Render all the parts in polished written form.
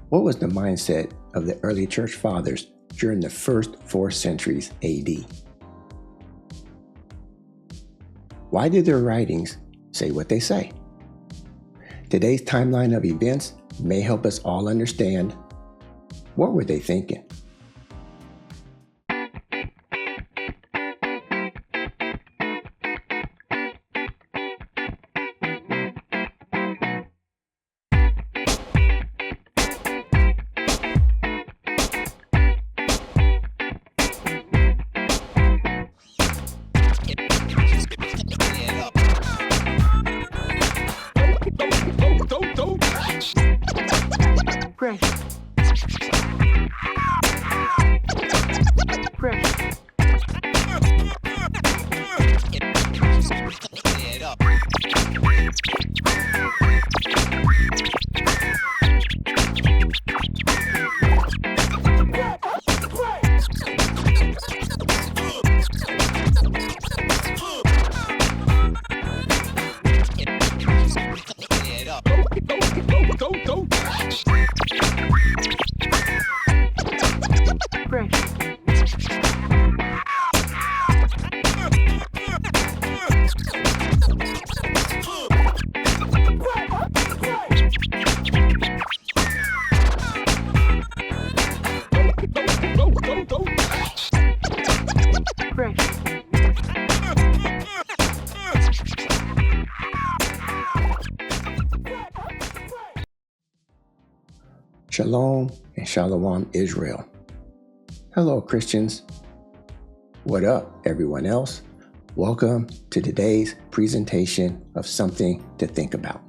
What was the mindset of the early church fathers during the first 4 centuries AD? Why did their writings say what they say? Today's timeline of events may help us all understand what were they thinking. Shalom and Shalom Israel. Hello Christians. What up everyone else? Welcome to today's presentation of Something to Think About.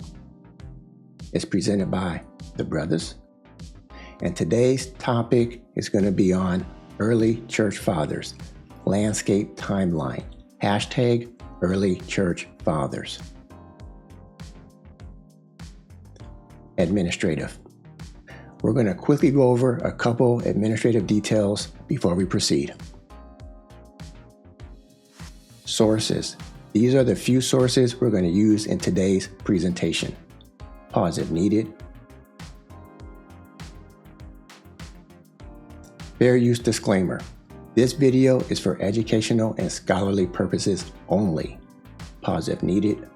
It's presented by the brothers. And today's topic is going to be on early church fathers, landscape timeline, hashtag early church fathers. Administrative. We're going to quickly go over a couple administrative details before we proceed. Sources. These are the few sources we're going to use in today's presentation. Pause if needed. Fair use disclaimer. This video is for educational and scholarly purposes only. Pause if needed.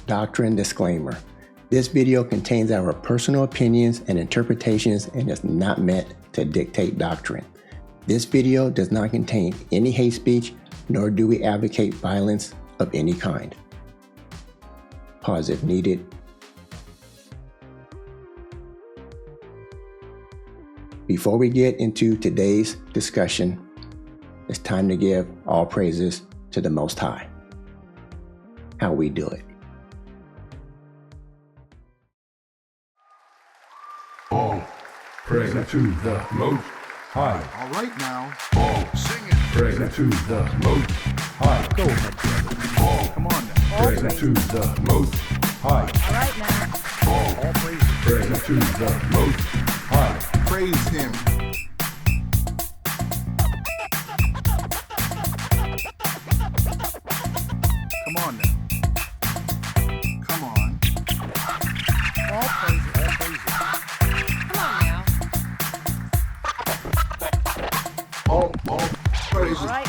Doctrine disclaimer. This video contains our personal opinions and interpretations and is not meant to dictate doctrine. This video does not contain any hate speech, nor do we advocate violence of any kind. Pause if needed. Before we get into today's discussion, it's time to give all praises to the Most High. How we do it. All praise to the Most High. All right now. All Sing it. praise to the Most High. Go ahead, brother. All Come on now. praise to the Most High. All right now. All praise. praise to the Most High. Praise him. Come on now. Come on. All praises. All praises. Come on now. All praises. All right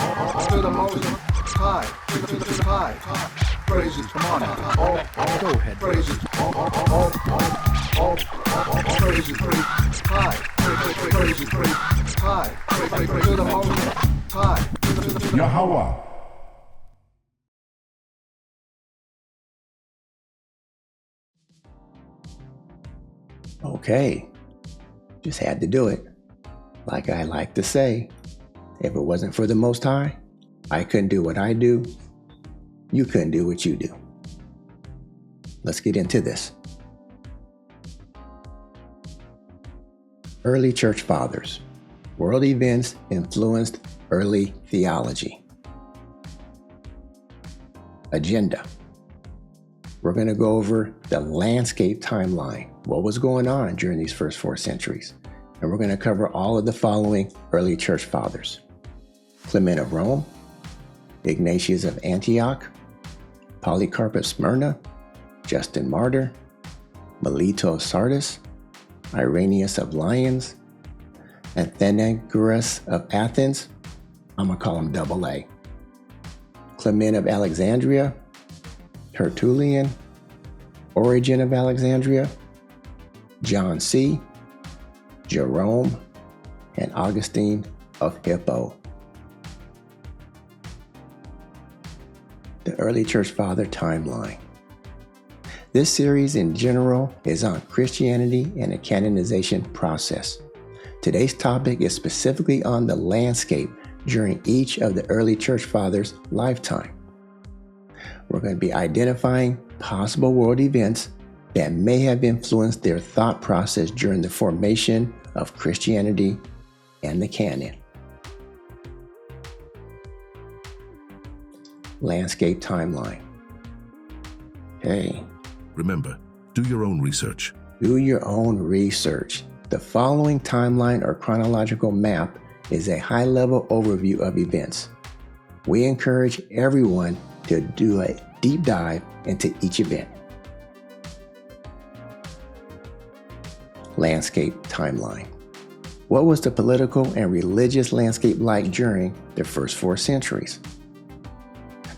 To now. the Most High. To the High. Praises. Come on now. All Go ahead. praises. All praises. Praise high. Praises. Praise high. Praise to the Most High. Yahawah. Okay, just had to do it. Like I like to say, if it wasn't for the Most High, I couldn't do what I do. You couldn't do what you do. Let's get into this. Early church fathers. World events influenced early theology. Agenda. We're going to go over the landscape timeline, what was going on during these first 4 centuries. And we're going to cover all of the following early church fathers: Clement of Rome, Ignatius of Antioch, Polycarp of Smyrna, Justin Martyr, Melito of Sardis, Irenaeus of Lyons, Athenagoras of Athens, I'm going to call him double A, Clement of Alexandria, Tertullian, Origen of Alexandria, John C., Jerome, and Augustine of Hippo. The Early Church Father Timeline. This series in general is on Christianity and the canonization process. Today's topic is specifically on the landscape during each of the early church fathers' lifetime. We're going to be identifying possible world events that may have influenced their thought process during the formation of Christianity and the canon. Landscape timeline. Okay. Remember, do your own research. Do your own research. The following timeline or chronological map is a high-level overview of events. We encourage everyone to do a deep dive into each event. Landscape timeline. What was the political and religious landscape like during the first 4 centuries?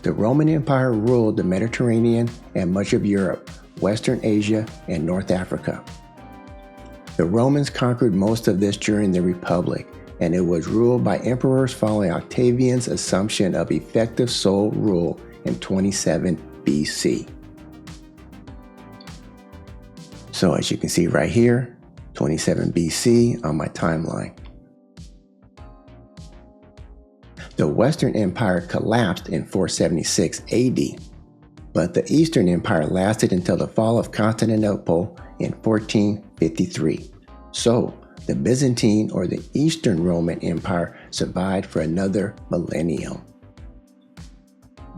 The Roman Empire ruled the Mediterranean and much of Europe, Western Asia, and North Africa. The Romans conquered most of this during the Republic, and it was ruled by emperors following Octavian's assumption of effective sole rule in 27 BC. So as you can see right here, 27 BC on my timeline. The Western Empire collapsed in 476 AD, but the Eastern Empire lasted until the fall of Constantinople in 1453. So, the Byzantine or the Eastern Roman Empire survived for another millennium.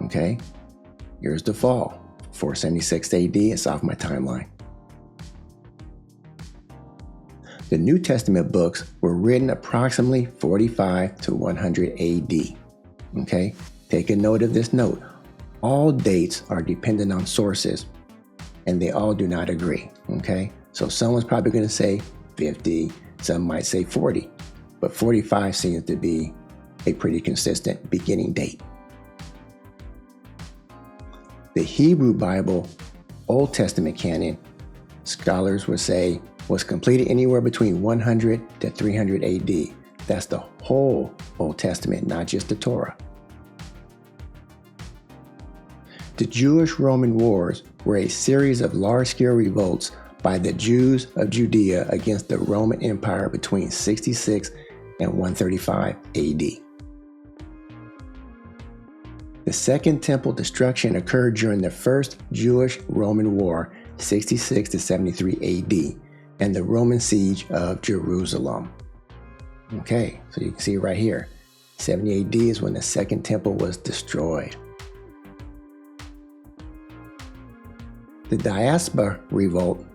Okay, here's the fall. 476 AD, it's off my timeline. The New Testament books were written approximately 45 to 100 AD. Okay, take a note of this note. All dates are dependent on sources, and they all do not agree. Okay, so someone's probably going to say 50, some might say 40, but 45 seems to be a pretty consistent beginning date. The Hebrew Bible Old Testament canon, scholars would say, was completed anywhere between 100 to 300 AD. That's the whole Old Testament, not just the Torah. The Jewish-Roman Wars were a series of large-scale revolts by the Jews of Judea against the Roman Empire between 66 and 135 AD. The Second Temple destruction occurred during the First Jewish-Roman War, 66 to 73 AD, and the Roman siege of Jerusalem. Okay, so you can see right here, 70 AD is when the Second Temple was destroyed. The Diaspora Revolt,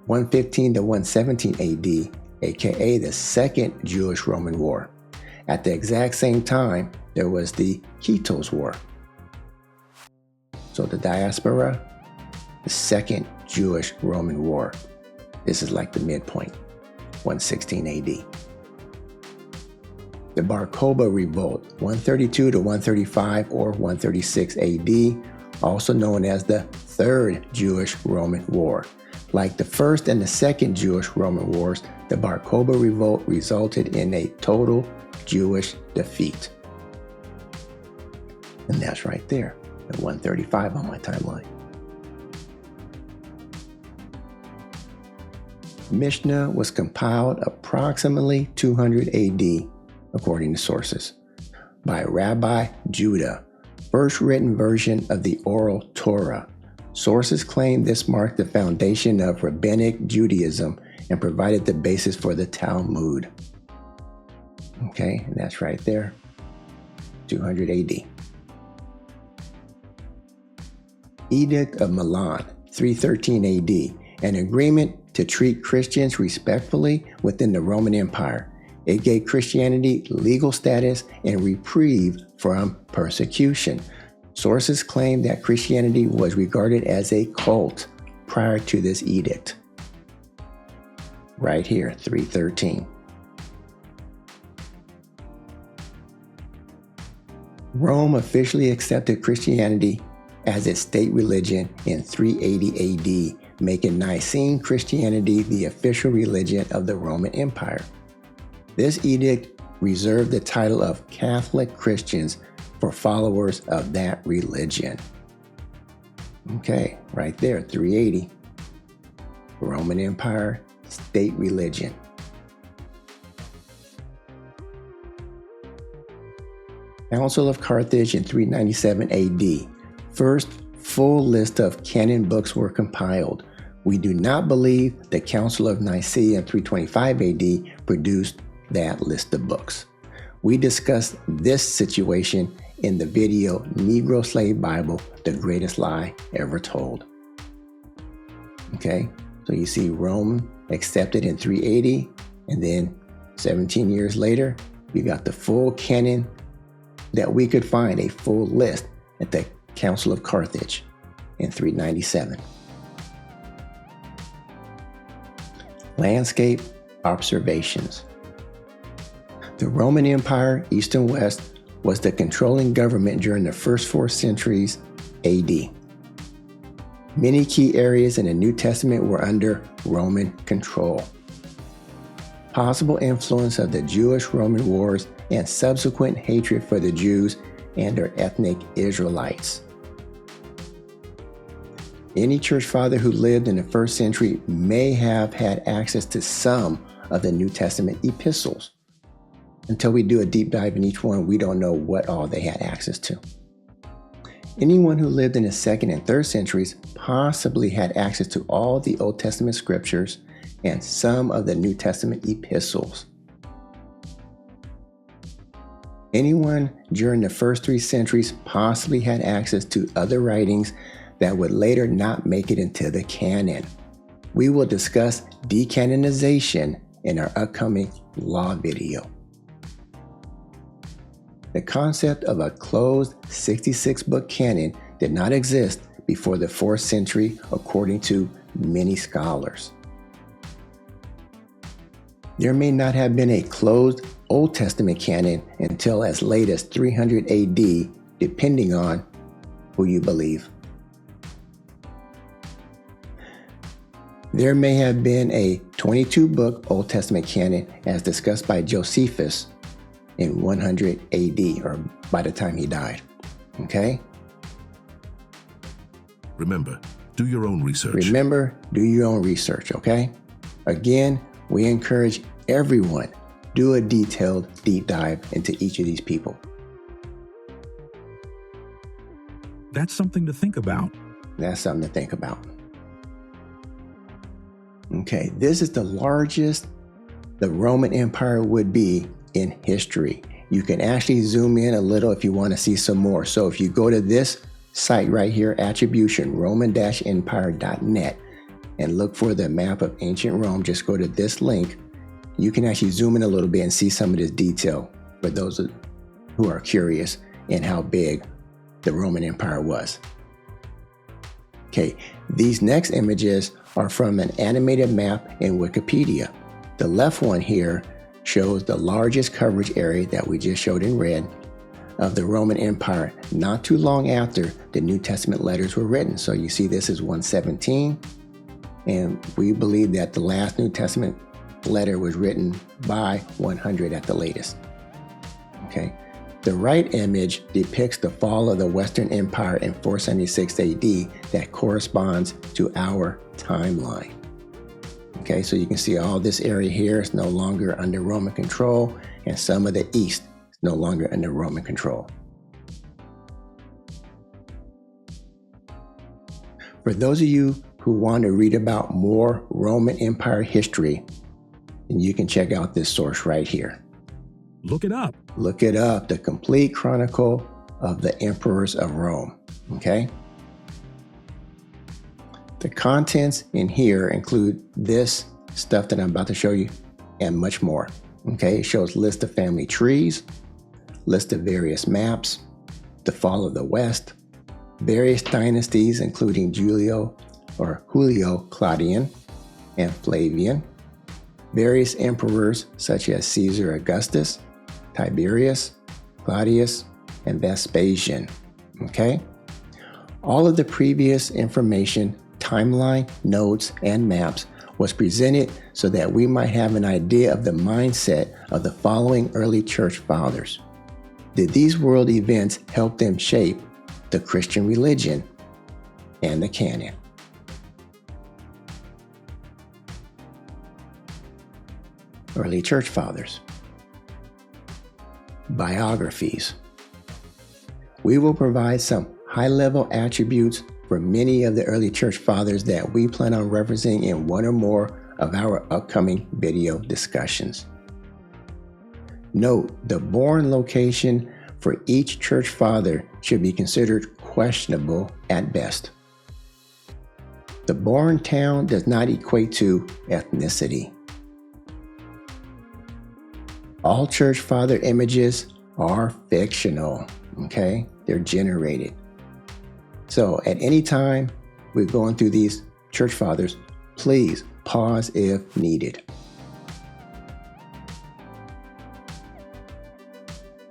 115 to 117 AD, aka the Second Jewish-Roman War. At the exact same time, there was the Kitos War. So the Diaspora, the Second Jewish-Roman War. This is like the midpoint, 116 AD. The Bar Kokhba Revolt, 132 to 135 or 136 AD, also known as the Third Jewish-Roman War. Like the First and the Second Jewish-Roman Wars, the Bar Kokhba Revolt resulted in a total Jewish defeat. And that's right there, at 135 on my timeline. Mishnah was compiled approximately 200 AD, according to sources, by Rabbi Judah, first written version of the Oral Torah. Sources claim this marked the foundation of Rabbinic Judaism and provided the basis for the Talmud. Okay, and that's right there, 200 AD. Edict of Milan, 313 AD, an agreement to treat Christians respectfully within the Roman Empire. It gave Christianity legal status and reprieve from persecution. Sources claim that Christianity was regarded as a cult prior to this edict. right here, 313. Rome officially accepted Christianity as its state religion in 380 AD, making Nicene Christianity the official religion of the Roman Empire. This edict reserved the title of Catholic Christians for followers of that religion. Okay, right there, 380. Roman Empire, state religion. Council of Carthage in 397 AD. First full list of canon books were compiled. We do not believe the Council of Nicaea in 325 AD produced that list of books. We discussed this situation in the video Negro Slave Bible, the greatest lie ever told. Okay, so you see Rome accepted in 380, and then 17 years later, you got the full canon that we could find, a full list at the Council of Carthage in 397. Landscape observations. The Roman Empire, East and West, was the controlling government during the first 4 centuries AD. Many key areas in the New Testament were under Roman control. Possible influence of the Jewish-Roman wars and subsequent hatred for the Jews and their ethnic Israelites. Any church father who lived in the first century may have had access to some of the New Testament epistles. Until we do a deep dive in each one, we don't know what all they had access to. Anyone who lived in the 2nd and 3rd centuries possibly had access to all the Old Testament scriptures and some of the New Testament epistles. Anyone during the first 3 centuries possibly had access to other writings that would later not make it into the canon. We will discuss decanonization in our upcoming law video. The concept of a closed 66-book canon did not exist before the 4th century, according to many scholars. There may not have been a closed Old Testament canon until as late as 300 AD, depending on who you believe. There may have been a 22-book Old Testament canon as discussed by Josephus in 100 AD, or by the time he died. Okay? Remember, do your own research. Remember, do your own research, okay? Again, we encourage everyone, do a detailed deep dive into each of these people. That's something to think about. That's something to think about. Okay, this is the largest the Roman Empire would be in history. You can actually zoom in a little if you want to see some more. So if you go to this site right here, attribution, roman-empire.net, and look for the map of ancient Rome, just go to this link. You can actually zoom in a little bit and see some of this detail for those who are curious in how big the Roman Empire was. Okay, these next images are from an animated map in Wikipedia. The left one here shows the largest coverage area that we just showed in red of the Roman Empire not too long after the New Testament letters were written. So you see this is 117, and we believe that the last New Testament letter was written by 100 at the latest. Okay. The right image depicts the fall of the Western Empire in 476 AD that corresponds to our timeline. Okay, so you can see all this area here is no longer under Roman control, and some of the East is no longer under Roman control. For those of you who want to read about more Roman Empire history, then you can check out this source right here. Look it up. Look it up, the complete chronicle of the emperors of Rome, okay? The contents in here include this stuff that I'm about to show you and much more, okay? It shows list of family trees, list of various maps, the fall of the West, various dynasties including Julio Claudian and Flavian, various emperors such as Caesar Augustus, Tiberius, Claudius, and Vespasian. Okay? All of the previous information, timeline, notes, and maps was presented so that we might have an idea of the mindset of the following early church fathers. Did these world events help them shape the Christian religion and the canon? Early church fathers. Biographies. We will provide some high-level attributes for many of the early church fathers that we plan on referencing in one or more of our upcoming video discussions. Note, the born location for each church father should be considered questionable at best. The born town does not equate to ethnicity. All church father images are fictional, okay? They're generated. So at any time we're going through these church fathers, please pause if needed.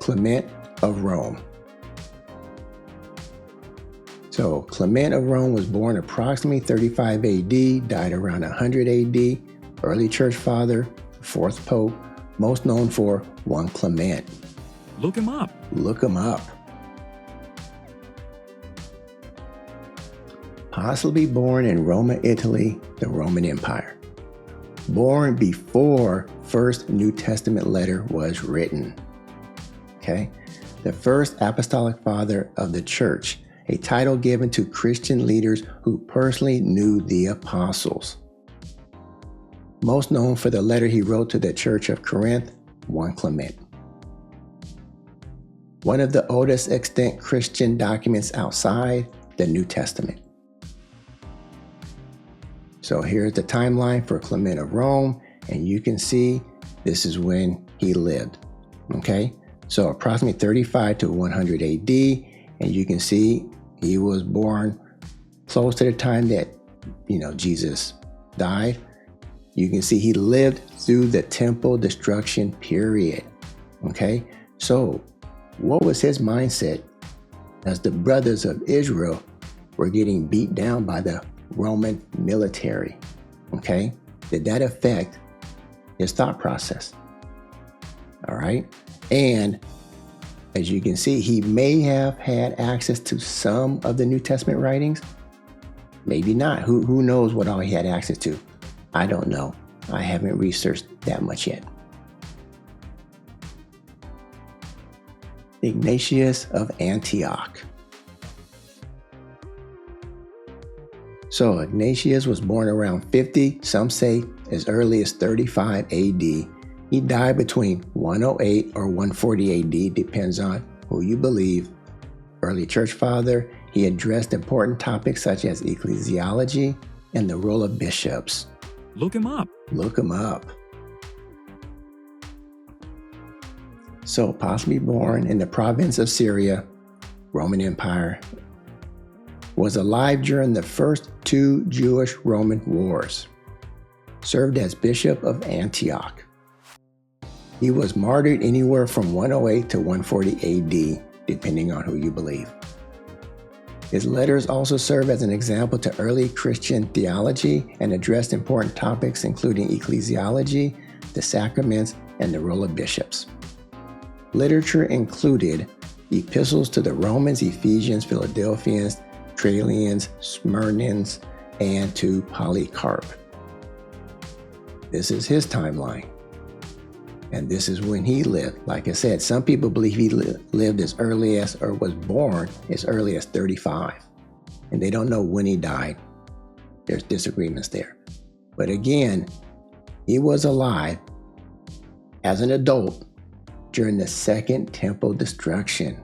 Clement of Rome. So Clement of Rome was born approximately 35 AD, died around 100 AD, early church father, fourth pope, most known for one Clement. Look him up. Look him up. Possibly born in Roma, Italy, the Roman Empire. Born before first New Testament letter was written. Okay? The first apostolic father of the church, a title given to Christian leaders who personally knew the apostles. Most known for the letter he wrote to the church of Corinth, 1 Clement. One of the oldest extant Christian documents outside the New Testament. So here's the timeline for Clement of Rome, and you can see this is when he lived. Okay? So approximately 35 to 100 AD, and you can see he was born close to the time that, Jesus died. You can see he lived through the temple destruction period. Okay? So what was his mindset as the brothers of Israel were getting beat down by the Roman military? Okay? Did that affect his thought process? All right? And as you can see, he may have had access to some of the New Testament writings. Maybe not. Who knows what all he had access to? I don't know. I haven't researched that much yet. Ignatius of Antioch. So Ignatius was born around 50, some say as early as 35 AD. He died between 108 or 140 AD, depends on who you believe. Early church father, he addressed important topics such as ecclesiology and the role of bishops. Look him up. Look him up. So possibly born in the province of Syria, Roman Empire, was alive during the first two Jewish-Roman wars. Served as Bishop of Antioch. He was martyred anywhere from 108 to 140 AD, depending on who you believe. His letters also serve as an example to early Christian theology and addressed important topics including ecclesiology, the sacraments, and the role of bishops. Literature included epistles to the Romans, Ephesians, Philadelphians, Tertullians, Smyrnans, and to Polycarp. This is his timeline. And this is when he lived. Like I said, some people believe he lived as early as, or was born as early as 35. And they don't know when he died. There's disagreements there. But again, he was alive as an adult during the Second Temple destruction.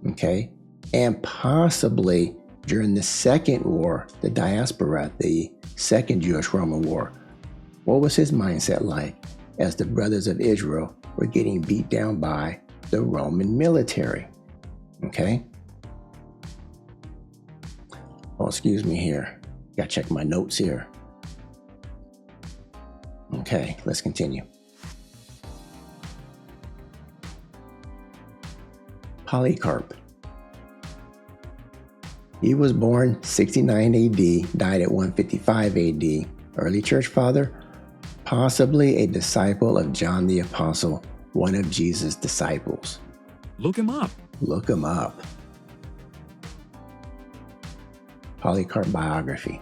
Okay? And possibly during the Second War, the diaspora, the Second Jewish-Roman War. What was his mindset like as the brothers of Israel were getting beat down by the Roman military? Okay? Oh, excuse me here. Gotta check my notes here. Okay, let's continue. Polycarp. He was born 69 AD, died at 155 AD, early church father, possibly a disciple of John the Apostle, one of Jesus' disciples. Look him up. Look him up. Polycarp biography.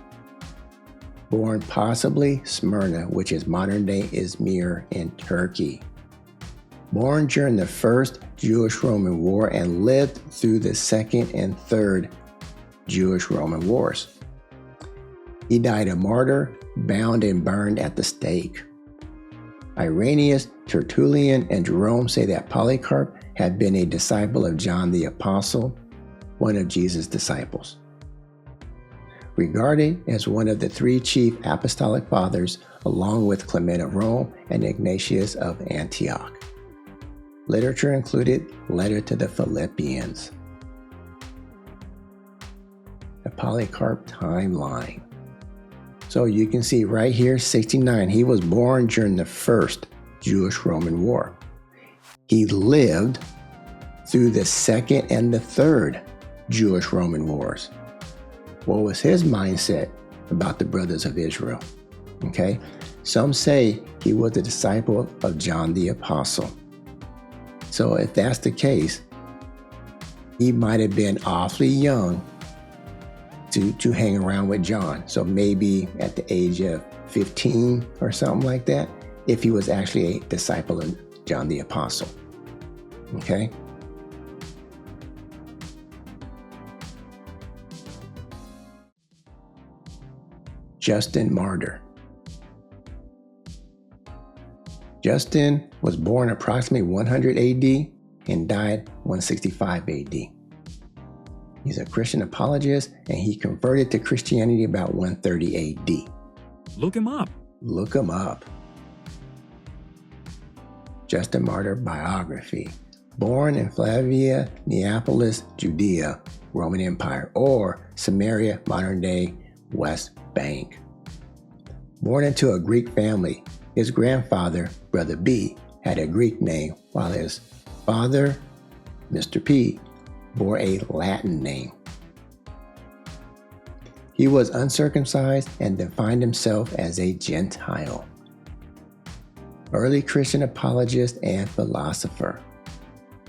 Born possibly Smyrna, which is modern-day Izmir in Turkey. Born during the First Jewish-Roman War and lived through the Second and Third Jewish-Roman Wars. He died a martyr, bound and burned at the stake. Irenaeus, Tertullian, and Jerome say that Polycarp had been a disciple of John the Apostle, one of Jesus' disciples. Regarded as one of the three chief apostolic fathers, along with Clement of Rome and Ignatius of Antioch. Literature included Letter to the Philippians. The Polycarp timeline. So you can see right here, 69. He was born during the First Jewish-Roman War. He lived through the Second and the Third Jewish-Roman Wars. What was his mindset about the brothers of Israel? Okay, some say he was a disciple of John the Apostle. So if that's the case, he might have been awfully young to hang around with John. So maybe at the age of 15 or something like that, if he was actually a disciple of John the Apostle. Okay? Justin Martyr. Justin was born approximately 100 AD and died 165 AD. He's a Christian apologist, and he converted to Christianity about 130 AD. Look him up. Look him up. Justin Martyr biography. Born in Flavia, Neapolis, Judea, Roman Empire, or Samaria, modern-day West Bank. Born into a Greek family, his grandfather, Brother B, had a Greek name, while his father, Mr. P, bore a Latin name. He was uncircumcised and defined himself as a Gentile. Early Christian apologist and philosopher.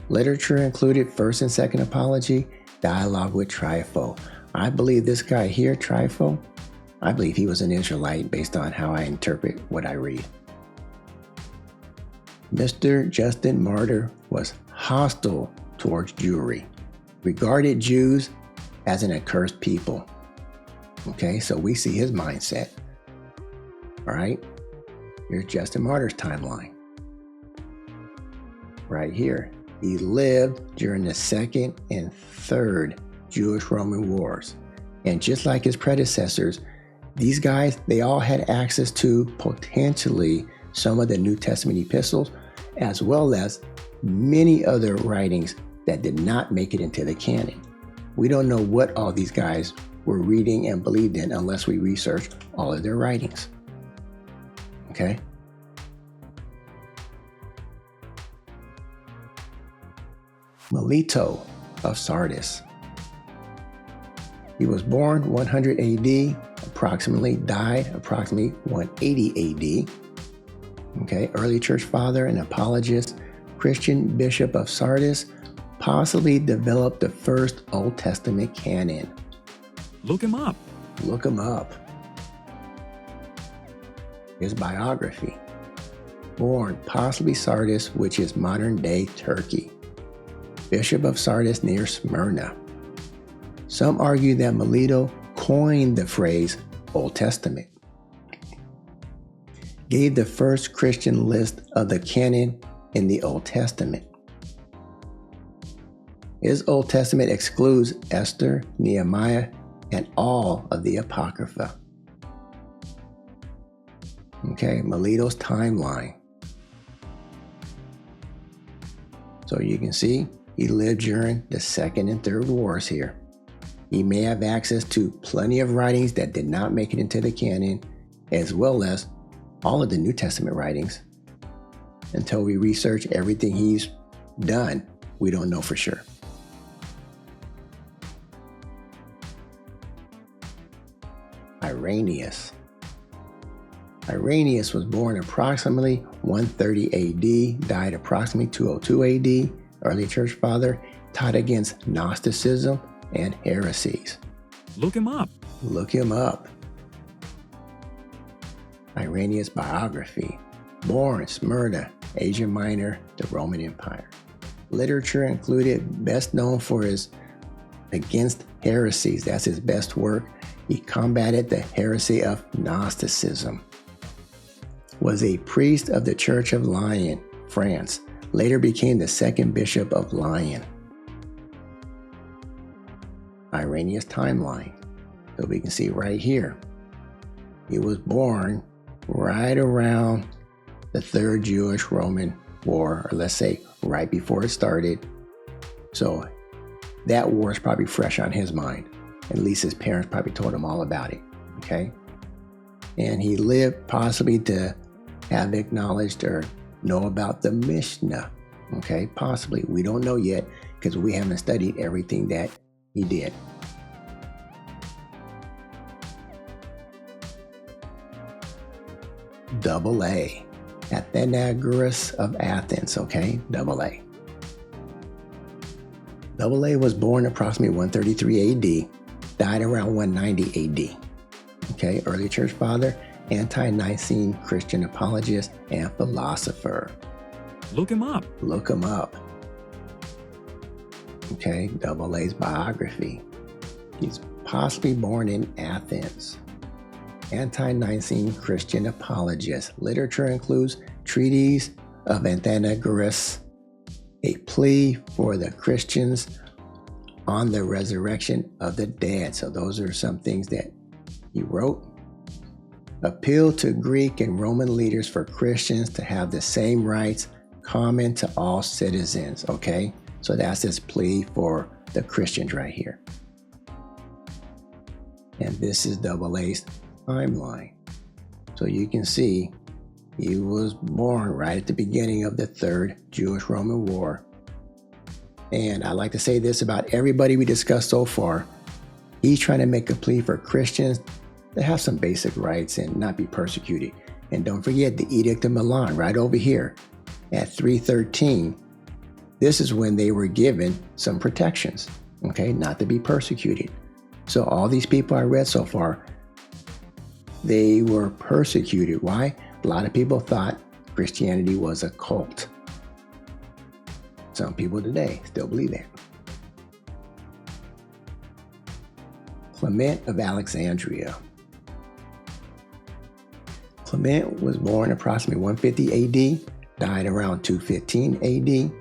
Literature included First and Second Apology, Dialogue with Trypho. I believe this guy here, Trypho, I believe he was an Israelite based on how I interpret what I read. Mr. Justin Martyr was hostile towards Jewry, regarded Jews as an accursed people. Okay, so we see his mindset. All right, here's Justin Martyr's timeline. Right here, he lived during the Second and Third Jewish-Roman Wars. And just like his predecessors, these guys, they all had access to potentially some of the New Testament epistles, as well as many other writings that did not make it into the canon. We don't know what all these guys were reading and believed in unless we research all of their writings. Okay? Melito of Sardis. He was born 100 AD, approximately, died approximately 180 AD. Okay, early church father and apologist, Christian bishop of Sardis, possibly developed the first Old Testament canon. Look him up. Look him up. His biography. Born possibly Sardis, which is modern-day Turkey. Bishop of Sardis near Smyrna. Some argue that Melito coined the phrase Old Testament. Gave the first Christian list of the canon in the Old Testament. His Old Testament excludes Esther, Nehemiah, and all of the Apocrypha. Okay, Melito's timeline. So you can see he lived during the Second and Third Wars here. He may have access to plenty of writings that did not make it into the canon, as well as all of the New Testament writings. Until we research everything he's done, we don't know for sure. Irenaeus. Irenaeus was born approximately 130 AD, died approximately 202 AD, early church father, taught against Gnosticism and heresies. Look him up. Look him up. Irenaeus biography. Born Smyrna, Asia Minor, the Roman Empire. Literature included, best known for his Against Heresies. That's his best work. He combated the heresy of Gnosticism. Was a priest of the Church of Lyons, France. Later became the second bishop of Lyons. Irenaeus timeline. So we can see right here. He was born right around the Third Jewish-Roman War, or let's say right before it started. So that war is probably fresh on his mind. At least his parents probably told him all about it, okay? And he lived possibly to have acknowledged or know about the Mishnah, okay? Possibly. We don't know yet because we haven't studied everything that he did. AA. Athenagoras of Athens, okay? AA. AA was born approximately 133 AD, died around 190 AD. Okay, early church father, anti-Nicene Christian apologist, and philosopher. Look him up. Look him up. Okay, AA's biography. He's possibly born in Athens. Anti-Nicene Christian apologist. Literature includes treatise of Athenagoras, a plea for the Christians on the resurrection of the dead. So those are some things that he wrote. Appeal to Greek and Roman leaders for Christians to have the same rights common to all citizens. Okay, so that's his plea for the Christians right here. And this is AA's timeline. So you can see he was born right at the beginning of the Third Jewish-Roman War. And I like to say this about everybody we discussed so far. He's trying to make a plea for Christians to have some basic rights and not be persecuted. And don't forget the Edict of Milan right over here at 313. This is when they were given some protections, okay, not to be persecuted. So all these people I read so far, they were persecuted. Why? A lot of people thought Christianity was a cult. Some people today still believe that. Clement of Alexandria. Clement was born approximately 150 AD, died around 215 AD,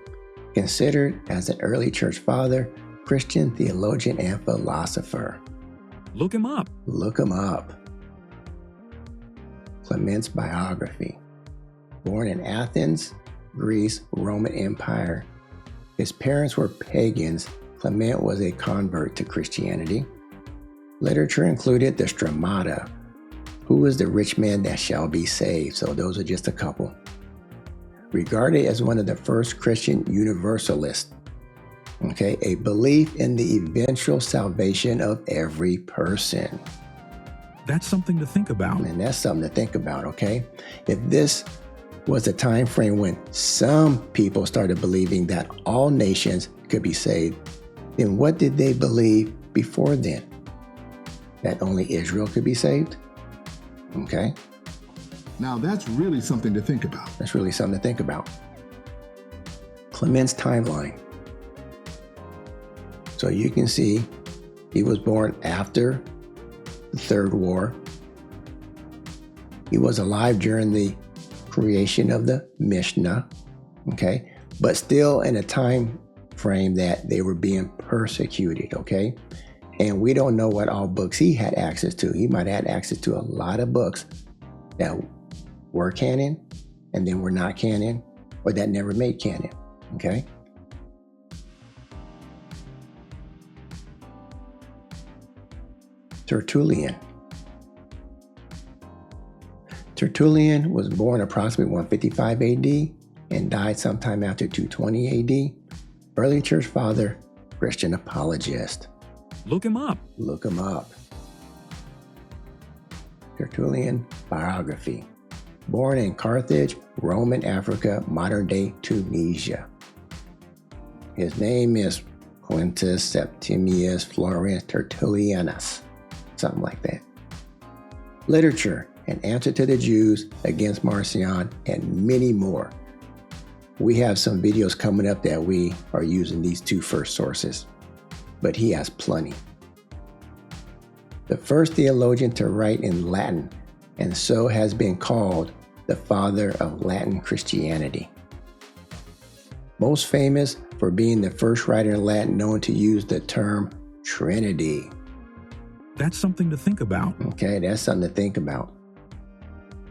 considered as an early church father, Christian theologian, and philosopher. Look him up. Look him up. Clement's biography. Born in Athens, Greece, Roman Empire. His parents were pagans. Clement was a convert to Christianity. Literature included the Stramata, Who is the rich man that shall be saved? So those are just a couple. Regarded as one of the first Christian universalists. Okay, a belief in the eventual salvation of every person. That's something to think about. And that's something to think about, okay? If this was a time frame when some people started believing that all nations could be saved, then what did they believe before then? That only Israel could be saved? Okay? Now that's really something to think about. That's really something to think about. Clement's timeline. So you can see he was born after the Third War. He was alive during the creation of the Mishnah, okay? But still in a time frame that they were being persecuted, okay? And we don't know what all books he had access to. He might have had access to a lot of books that were canon and then were not canon, or that never made canon, okay? Tertullian. Tertullian was born approximately 155 AD and died sometime after 220 AD. Early church father, Christian apologist. Look him up. Look him up. Tertullian biography. Born in Carthage, Roman Africa, modern-day Tunisia. His name is Quintus Septimius Florentius Tertullianus, something like that. Literature, An Answer to the Jews, Against Marcion, and many more. We have some videos coming up that we are using these two first sources, but he has plenty. The first theologian to write in Latin, and so has been called the father of Latin Christianity. Most famous for being the first writer in Latin known to use the term Trinity. That's something to think about. Okay, that's something to think about.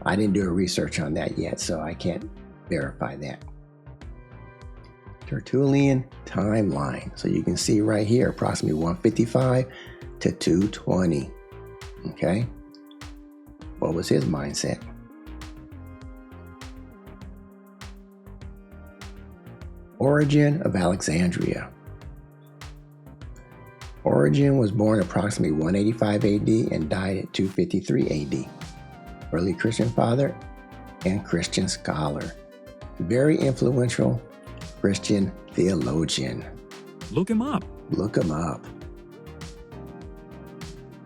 I didn't do a research on that yet, so I can't verify that. Tertullian timeline. So you can see right here, approximately 155 to 220. Okay? What was his mindset? Origen of Alexandria. Origen was born approximately 185 AD and died at 253 AD. Early Christian father and Christian scholar. Very influential Christian theologian. Look him up. Look him up.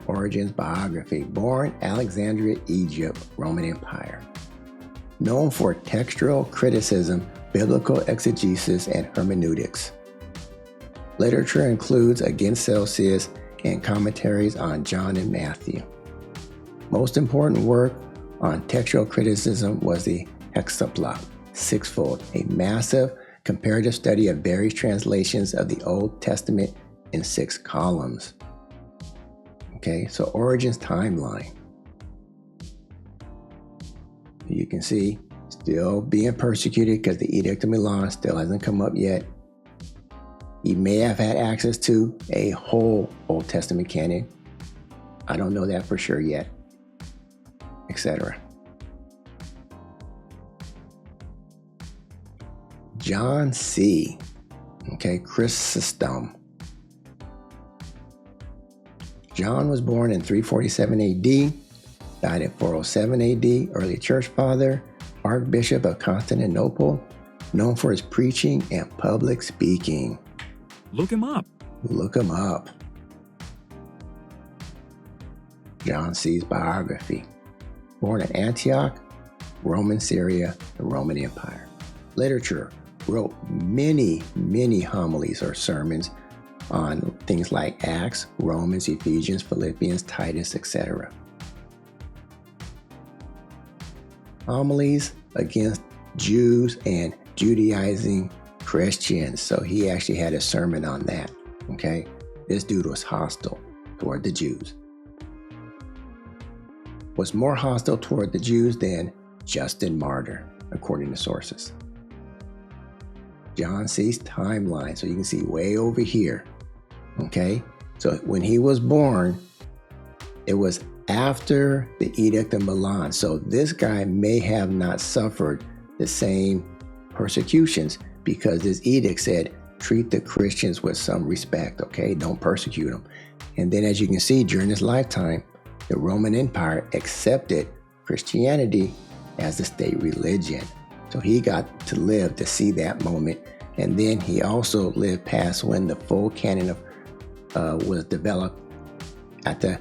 Origen's biography. Born Alexandria, Egypt, Roman Empire. Known for textual criticism, biblical exegesis, and hermeneutics. Literature includes Against Celsius and commentaries on John and Matthew. Most important work on textual criticism was the Hexapla, sixfold, a massive comparative study of various translations of the Old Testament in 6 columns. Okay, so Origen's timeline. You can see still being persecuted because the Edict of Milan still hasn't come up yet. He may have had access to a whole Old Testament canon. I don't know that for sure yet, etc. John C. Okay, Chrysostom. John was born in 347 AD, died at 407 AD, early church father, Archbishop of Constantinople, known for his preaching and public speaking. Look him up. Look him up. John C.'s biography. Born in Antioch, Roman Syria, the Roman Empire. Literature. Wrote many homilies or sermons on things like Acts, Romans, Ephesians, Philippians, Titus, etc. Homilies against Jews and Judaizing Christians. So he actually had a sermon on that. Okay, this dude was hostile toward the Jews. Was more hostile toward the Jews than Justin Martyr, according to sources. John C's timeline. So you can see way over here. Okay, so when he was born, it was after the Edict of Milan. So this guy may have not suffered the same persecutions because this edict said, treat the Christians with some respect, okay? Don't persecute them. And then as you can see, during his lifetime, the Roman Empire accepted Christianity as the state religion. So he got to live to see that moment. And then he also lived past when the full canon was developed at the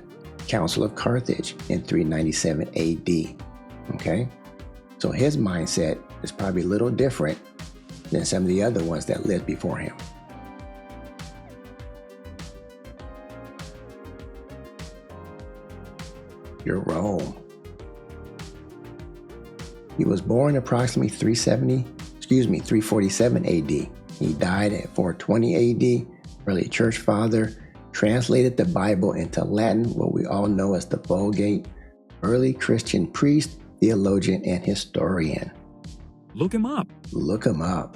Council of Carthage in 397 AD. Okay? So his mindset is probably a little different than some of the other ones that lived before him. Jerome. He was born approximately 347 AD. He died at 420 AD. Early church father, translated the Bible into Latin, what we all know as the Vulgate. Early Christian priest, theologian, and historian. Look him up. Look him up.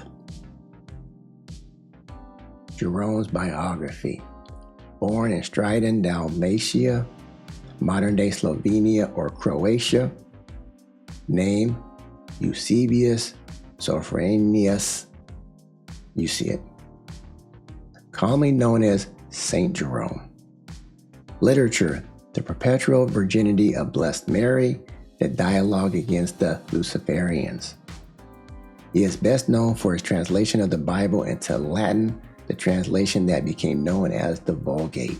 Jerome's biography. Born in Stridon, Dalmatia, modern-day Slovenia or Croatia. Name Eusebius Sophronius. You see it. Commonly known as Saint Jerome. Literature: The Perpetual Virginity of Blessed Mary, the dialogue against the Luciferians. He is best known for his translation of the Bible into Latin, the translation that became known as the Vulgate,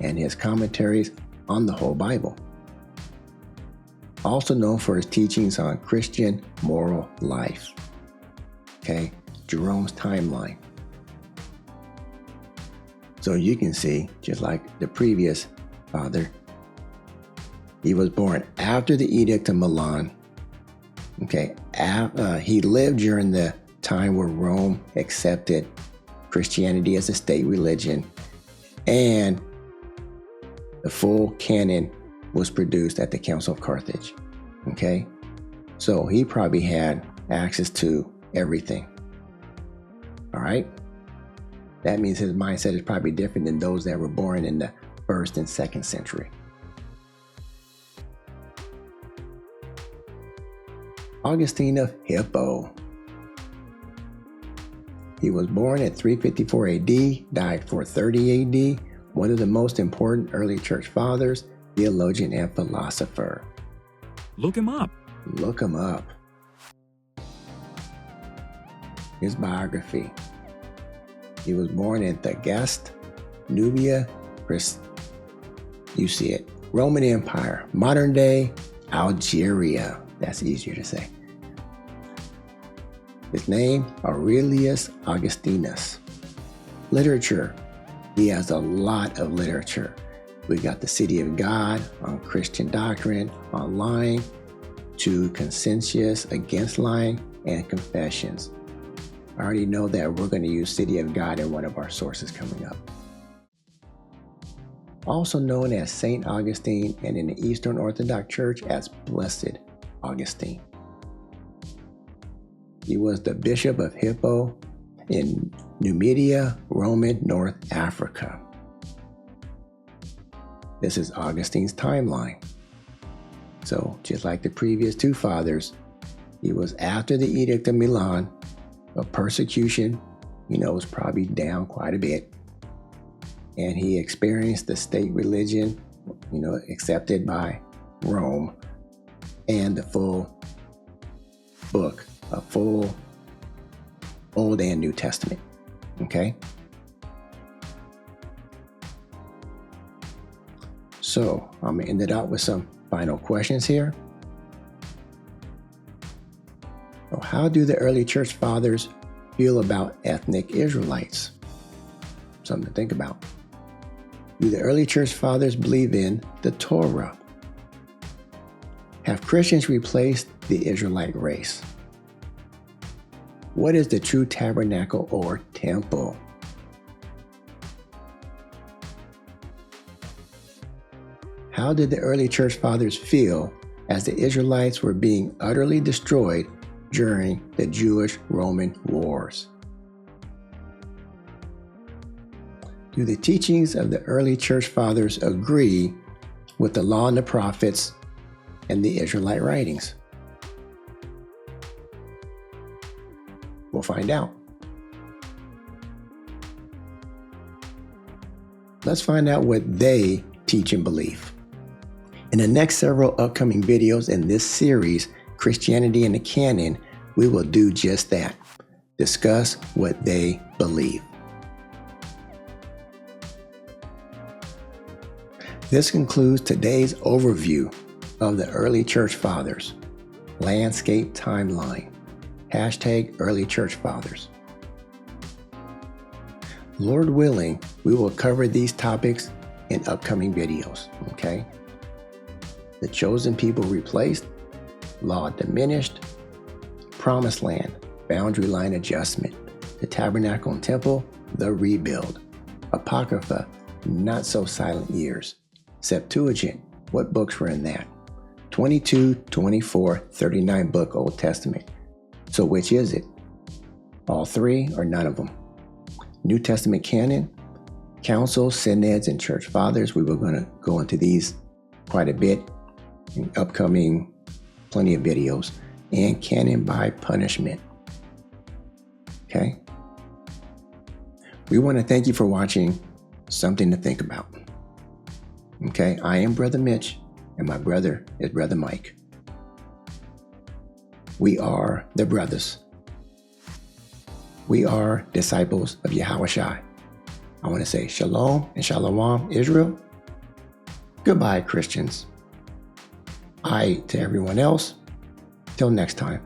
and his commentaries on the whole Bible. Also known for his teachings on Christian moral life. Okay, Jerome's timeline. So you can see, just like the previous father, he was born after the Edict of Milan. Okay, he lived during the time where Rome accepted Christianity as a state religion, and the full canon was produced at the Council of Carthage. Okay, so he probably had access to everything. All right, that means his mindset is probably different than those that were born in the 1st and 2nd century. Augustine of Hippo. He was born at 354 AD, died 430 AD, one of the most important early church fathers, theologian, and philosopher. Look him up. Look him up. His biography. He was born in Thagaste, Nubia, you see it, Roman Empire, modern day Algeria. That's easier to say. His name, Aurelius Augustinus. Literature. He has a lot of literature. We got The City of God on Christian doctrine, on lying, to Consensus Against Lying, and Confessions. I already know that we're going to use City of God in one of our sources coming up. Also known as Saint Augustine, and in the Eastern Orthodox Church as Blessed Augustine. He was the Bishop of Hippo in Numidia, Roman North Africa. This is Augustine's timeline. So, just like the previous two fathers, he was after the Edict of Milan, but persecution, was probably down quite a bit. And he experienced the state religion, accepted by Rome, and the full book, a full Old and New Testament. Okay? So, I'm going to end it out with some final questions here. So how do the early church fathers feel about ethnic Israelites? Something to think about. Do the early church fathers believe in the Torah? Have Christians replaced the Israelite race? What is the true tabernacle or temple? How did the early church fathers feel as the Israelites were being utterly destroyed during the Jewish-Roman wars? Do the teachings of the early church fathers agree with the law and the prophets and the Israelite writings? We'll find out. Let's find out what they teach and believe. In the next several upcoming videos in this series, Christianity and the Canon, we will do just that. Discuss what they believe. This concludes today's overview of the early church fathers. Landscape timeline. # early church fathers. Lord willing, we will cover these topics in upcoming videos, okay? The chosen people replaced, law diminished, promised land, boundary line adjustment, the tabernacle and temple, the rebuild, Apocrypha, not so silent years, Septuagint, what books were in that? 22, 24, 39 book Old Testament. So which is it? All three or none of them? New Testament canon, councils, synods, and church fathers. We were going to go into these quite a bit in upcoming plenty of videos, and canon by punishment. Okay? We want to thank you for watching Something to Think About. Okay? I am Brother Mitch, and my brother is Brother Mike. We are the brothers. We are disciples of Yahawashi. I want to say Shalom and Shalom, Israel. Goodbye, Christians. To everyone else. Till next time.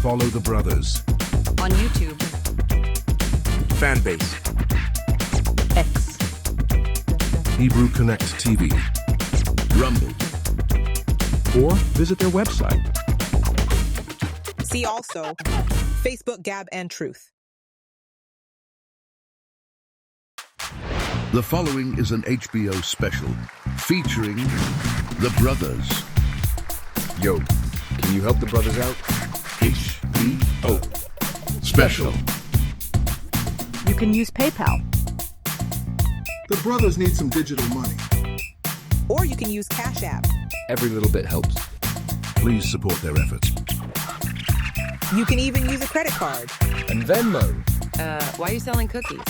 Follow the brothers. On YouTube. Fanbase. X. Hebrew Connect TV. Rumble. Or visit their website. See also Facebook, Gab, and Truth. The following is an HBO special featuring the brothers. Yo, can you help the brothers out? HBO special. You can use PayPal. The brothers need some digital money. Or you can use Cash App. Every little bit helps. Please support their efforts. You can even use a credit card. And Venmo. Why are you selling cookies?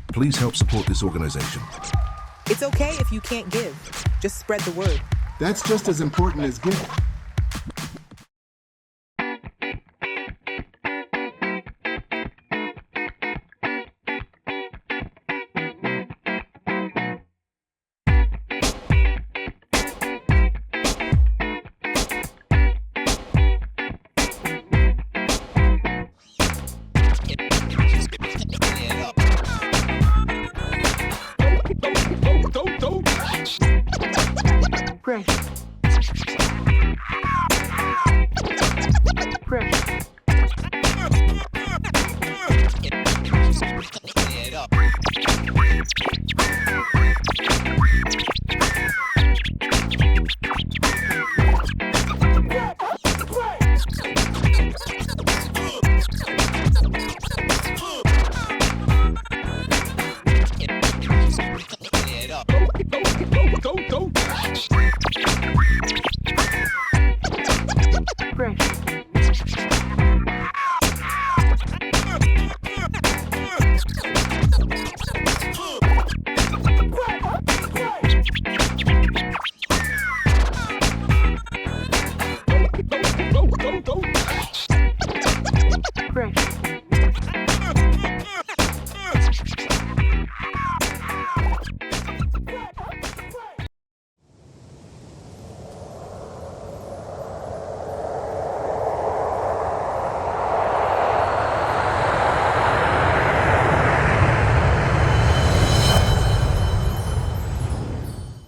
Please help support this organization. It's okay if you can't give. Just spread the word. That's just as important as giving. Precious.